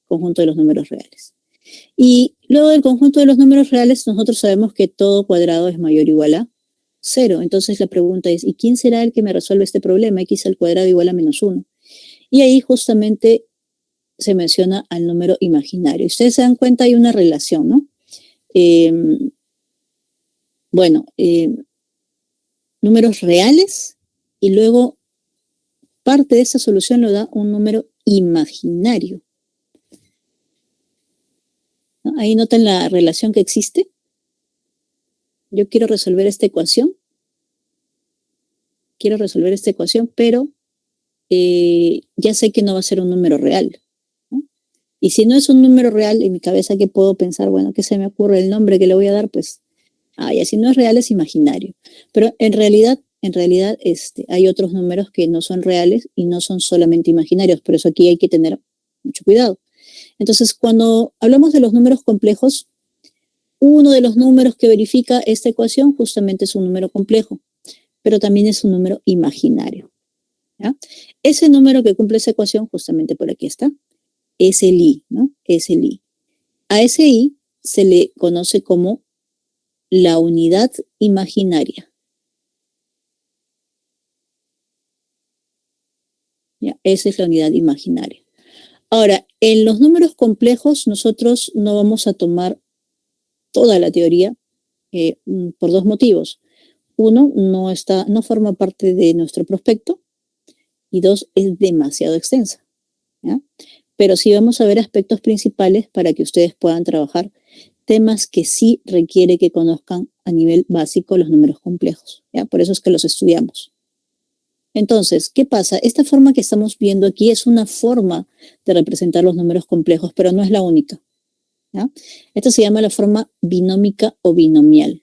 Conjunto de los números reales. Y luego del conjunto de los números reales, nosotros sabemos que todo cuadrado es mayor o igual a 0. Entonces la pregunta es, ¿y quién será el que me resuelve este problema? X al cuadrado igual a menos 1. Y ahí justamente se menciona al número imaginario. Ustedes se dan cuenta, hay una relación, ¿no? Números reales y luego parte de esa solución lo da un número imaginario. ¿No? Ahí notan la relación que existe. Yo quiero resolver esta ecuación. Pero ya sé que no va a ser un número real, ¿no? Y si no es un número real, en mi cabeza, ¿qué puedo pensar? Bueno, ¿qué se me ocurre? El nombre que le voy a dar, pues, ya si no es real, es imaginario. Pero en realidad, hay otros números que no son reales y no son solamente imaginarios. Por eso aquí hay que tener mucho cuidado. Entonces, cuando hablamos de los números complejos, uno de los números que verifica esta ecuación justamente es un número complejo, pero también es un número imaginario. ¿Ya? Ese número que cumple esa ecuación, justamente por aquí está, es el I, ¿no? Es el I. A ese I se le conoce como la unidad imaginaria. ¿Ya? Esa es la unidad imaginaria. Ahora, en los números complejos nosotros no vamos a tomar toda la teoría por dos motivos. Uno, no forma parte de nuestro prospecto y dos, es demasiado extensa. ¿Ya? Pero sí vamos a ver aspectos principales para que ustedes puedan trabajar temas que sí requiere que conozcan a nivel básico los números complejos. ¿Ya? Por eso es que los estudiamos. Entonces, ¿qué pasa? Esta forma que estamos viendo aquí es una forma de representar los números complejos, pero no es la única. ¿Ya? Esto se llama la forma binómica o binomial.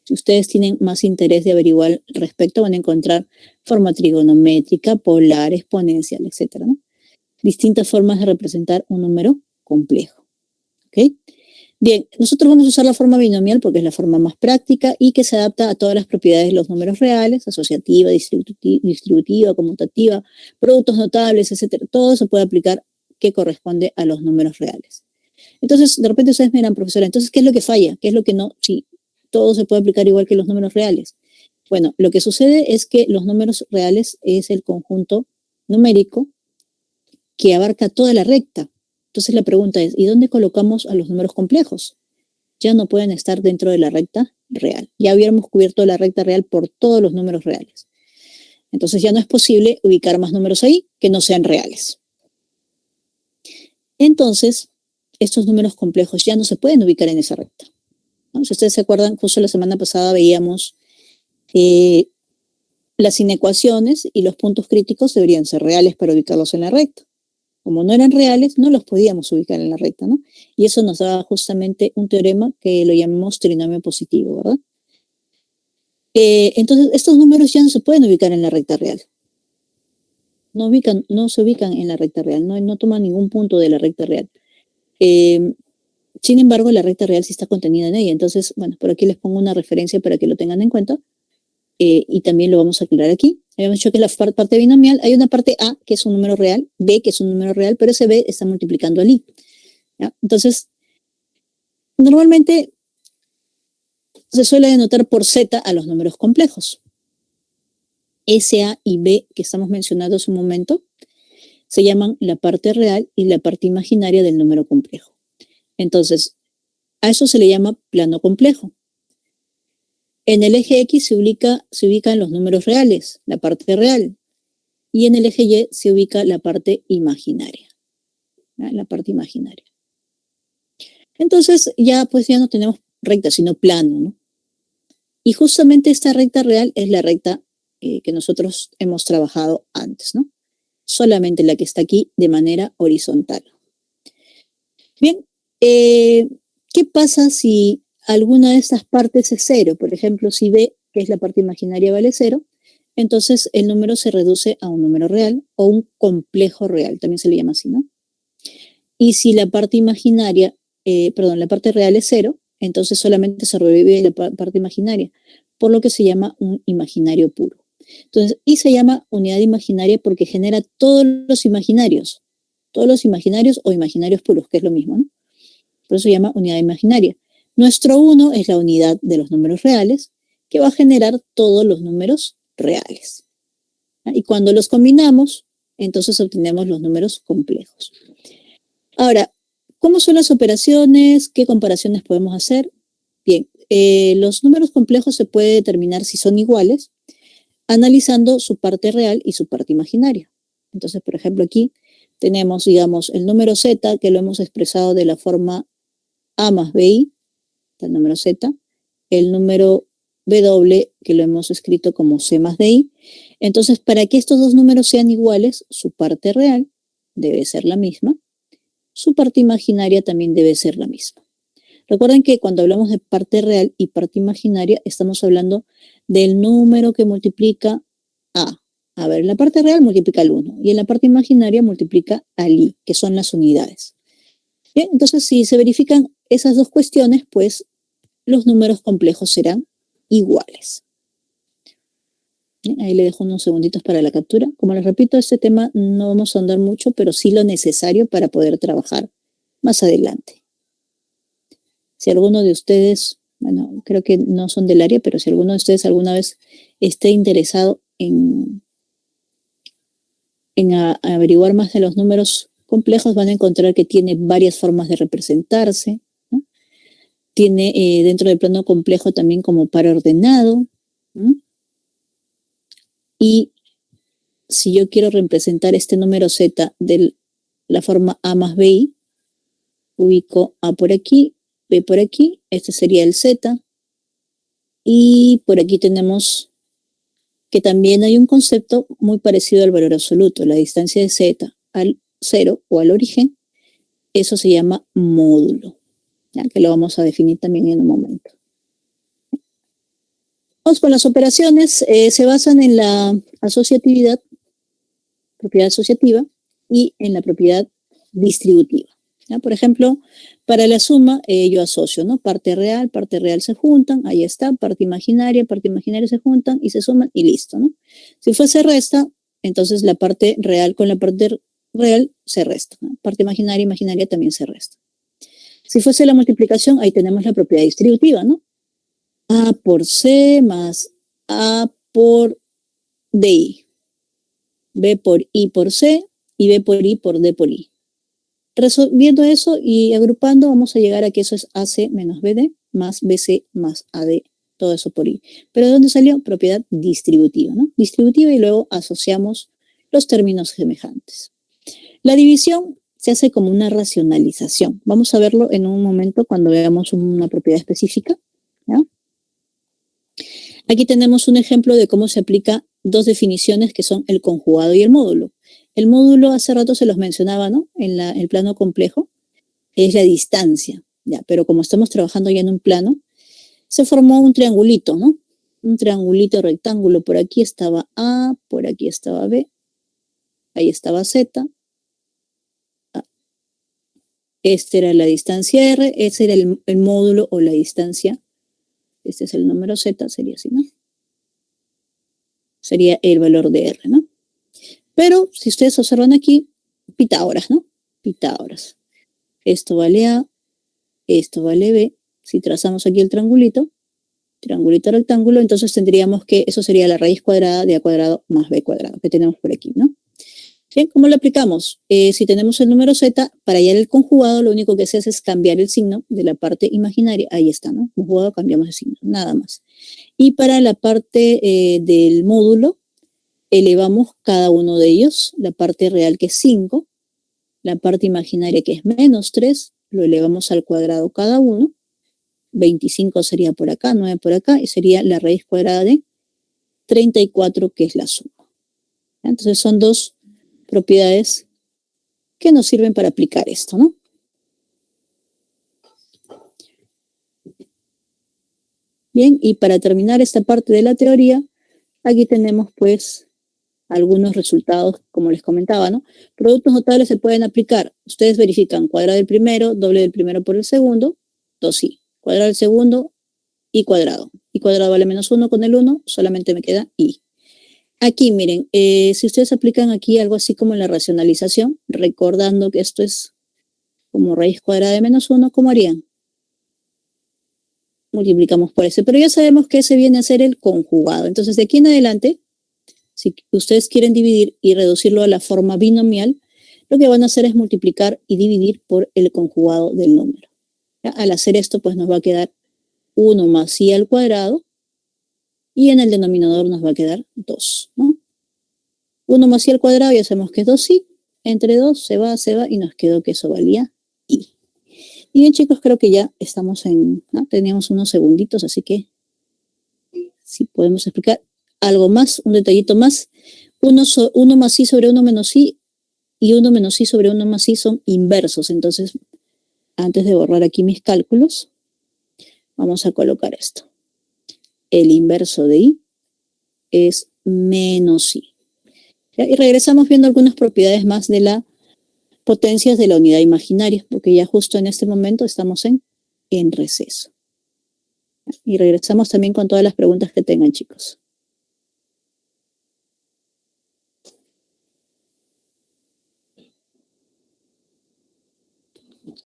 Si ustedes tienen más interés de averiguar al respecto, van a encontrar forma trigonométrica, polar, exponencial, etc., ¿no? Distintas formas de representar un número complejo. ¿Ok? Bien, nosotros vamos a usar la forma binomial porque es la forma más práctica y que se adapta a todas las propiedades de los números reales, asociativa, distributiva, conmutativa, productos notables, etc. Todo se puede aplicar que corresponde a los números reales. Entonces, de repente ustedes me dirán, profesora, entonces, ¿qué es lo que falla? ¿Qué es lo que no? Sí, todo se puede aplicar igual que los números reales. Bueno, lo que sucede es que los números reales es el conjunto numérico que abarca toda la recta. Entonces la pregunta es, ¿y dónde colocamos a los números complejos? Ya no pueden estar dentro de la recta real. Ya hubiéramos cubierto la recta real por todos los números reales. Entonces ya no es posible ubicar más números ahí que no sean reales. Entonces, estos números complejos ya no se pueden ubicar en esa recta, ¿no? Si ustedes se acuerdan, justo la semana pasada veíamos las inecuaciones y los puntos críticos deberían ser reales para ubicarlos en la recta. Como no eran reales, no los podíamos ubicar en la recta, ¿no? Y eso nos daba justamente un teorema que lo llamamos trinomio positivo, ¿verdad? Entonces, estos números ya no se pueden ubicar en la recta real. No se ubican en la recta real, no toman ningún punto de la recta real. Sin embargo, la recta real sí está contenida en ella. Entonces, bueno, por aquí les pongo una referencia para que lo tengan en cuenta. Y también lo vamos a aclarar aquí. Habíamos dicho que la parte binomial, hay una parte A que es un número real, B que es un número real, pero ese B está multiplicando al I. ¿Ya? Entonces, normalmente se suele denotar por Z a los números complejos. S, A y B que estamos mencionando hace un momento se llaman la parte real y la parte imaginaria del número complejo. Entonces, a eso se le llama plano complejo. En el eje X se ubican los números reales, la parte real, y en el eje Y se ubica la parte imaginaria, ¿no? La parte imaginaria. Entonces ya no tenemos recta, sino plano, ¿no? Y justamente esta recta real es la recta que nosotros hemos trabajado antes, ¿no? Solamente la que está aquí de manera horizontal. Bien, ¿qué pasa si alguna de estas partes es cero? Por ejemplo, si B, que es la parte imaginaria, vale 0, entonces el número se reduce a un número real o un complejo real, también se le llama así, ¿no? Y si la parte imaginaria, la parte real es 0, entonces solamente se revive la parte imaginaria, por lo que se llama un imaginario puro. Entonces, y se llama unidad imaginaria porque genera todos los imaginarios o imaginarios puros, que es lo mismo, ¿no? Por eso se llama unidad imaginaria. Nuestro 1 es la unidad de los números reales, que va a generar todos los números reales. Y cuando los combinamos, entonces obtenemos los números complejos. Ahora, ¿cómo son las operaciones? ¿Qué comparaciones podemos hacer? Bien, los números complejos se puede determinar si son iguales analizando su parte real y su parte imaginaria. Entonces, por ejemplo, aquí tenemos, digamos, el número z, que lo hemos expresado de la forma a más bi, el número z, el número w, que lo hemos escrito como c más di. Entonces, para que estos dos números sean iguales, su parte real debe ser la misma, su parte imaginaria también debe ser la misma. Recuerden que cuando hablamos de parte real y parte imaginaria, estamos hablando del número que multiplica a. A ver, en la parte real multiplica al 1 y en la parte imaginaria multiplica al i, que son las unidades. Bien, entonces, si se verifican esas dos cuestiones, pues los números complejos serán iguales. Bien, ahí le dejo unos segunditos para la captura. Como les repito, este tema no vamos a andar mucho, pero sí lo necesario para poder trabajar más adelante. Si alguno de ustedes, bueno, creo que no son del área, pero si alguno de ustedes alguna vez esté interesado en averiguar más de los números complejos, van a encontrar que tiene varias formas de representarse, ¿no? Tiene dentro del plano complejo también como par ordenado, ¿no? Y si yo quiero representar este número z de la forma a más bi, ubico a por aquí, b por aquí, este sería el z, y por aquí tenemos que también hay un concepto muy parecido al valor absoluto, la distancia de z al 0 o al origen, eso se llama módulo, ¿ya? Que lo vamos a definir también en un momento. Vamos con las operaciones, se basan en la asociatividad, propiedad asociativa, y en la propiedad distributiva, ¿ya? Por ejemplo, para la suma yo asocio, ¿no? Parte real se juntan, ahí está, parte imaginaria se juntan y se suman y listo, ¿no? Si fuese resta, entonces la parte real con la parte real se resta, ¿no? Parte imaginaria también se resta. Si fuese la multiplicación, ahí tenemos la propiedad distributiva, ¿no? A por C más A por DI. B por I por C y B por I por D por I. Resolviendo eso y agrupando, vamos a llegar a que eso es AC menos BD más BC más AD, todo eso por I. Pero ¿de dónde salió? Propiedad distributiva, ¿no? Distributiva, y luego asociamos los términos semejantes. La división se hace como una racionalización. Vamos a verlo en un momento cuando veamos una propiedad específica, ¿ya? Aquí tenemos un ejemplo de cómo se aplica dos definiciones que son el conjugado y el módulo. El módulo hace rato se los mencionaba, ¿no? En el plano complejo es la distancia, ¿ya? Pero como estamos trabajando ya en un plano, se formó un triangulito, ¿no? Un triangulito rectángulo. Por aquí estaba A, por aquí estaba B, ahí estaba Z. Esta era la distancia R, ese era el módulo o la distancia. Este es el número Z, sería así, ¿no? Sería el valor de R, ¿no? Pero si ustedes observan aquí, Pitágoras, ¿no? Pitágoras. Esto vale A, esto vale B. Si trazamos aquí el triangulito rectángulo, entonces tendríamos que eso sería la raíz cuadrada de A cuadrado más B cuadrado que tenemos por aquí, ¿no? Bien, ¿cómo lo aplicamos? Si tenemos el número Z, para hallar el conjugado, lo único que se hace es cambiar el signo de la parte imaginaria. Ahí está, ¿no? Conjugado, cambiamos de signo, nada más. Y para la parte del módulo, elevamos cada uno de ellos, la parte real que es 5, la parte imaginaria que es menos 3, lo elevamos al cuadrado cada uno, 25 sería por acá, 9 por acá, y sería la raíz cuadrada de 34, que es la suma. Entonces son dos propiedades que nos sirven para aplicar esto, ¿no? Bien, y para terminar esta parte de la teoría, aquí tenemos pues algunos resultados, como les comentaba, ¿no? Productos notables se pueden aplicar. Ustedes verifican cuadrado del primero, doble del primero por el segundo, 2i. Cuadrado del segundo, i cuadrado. I cuadrado vale -1 con el 1, solamente me queda i. Aquí, miren, si ustedes aplican aquí algo así como la racionalización, recordando que esto es como raíz cuadrada de -1, ¿cómo harían? Multiplicamos por ese, pero ya sabemos que ese viene a ser el conjugado. Entonces, de aquí en adelante, si ustedes quieren dividir y reducirlo a la forma binomial, lo que van a hacer es multiplicar y dividir por el conjugado del número. ¿Ya? Al hacer esto, pues nos va a quedar 1 más i al cuadrado, y en el denominador nos va a quedar 2, ¿no? 1 más i al cuadrado ya sabemos que es 2i, entre 2 se va, y nos quedó que eso valía i. Y bien, chicos, creo que ya estamos ¿no? Teníamos unos segunditos, así que si podemos explicar algo más, un detallito más. 1 más i sobre 1 menos i y 1 menos i sobre 1 más i son inversos. Entonces, antes de borrar aquí mis cálculos, vamos a colocar esto. El inverso de i es menos i. ¿Ya? Y regresamos viendo algunas propiedades más de las potencias de la unidad imaginaria, porque ya justo en este momento estamos en receso. Y regresamos también con todas las preguntas que tengan, chicos.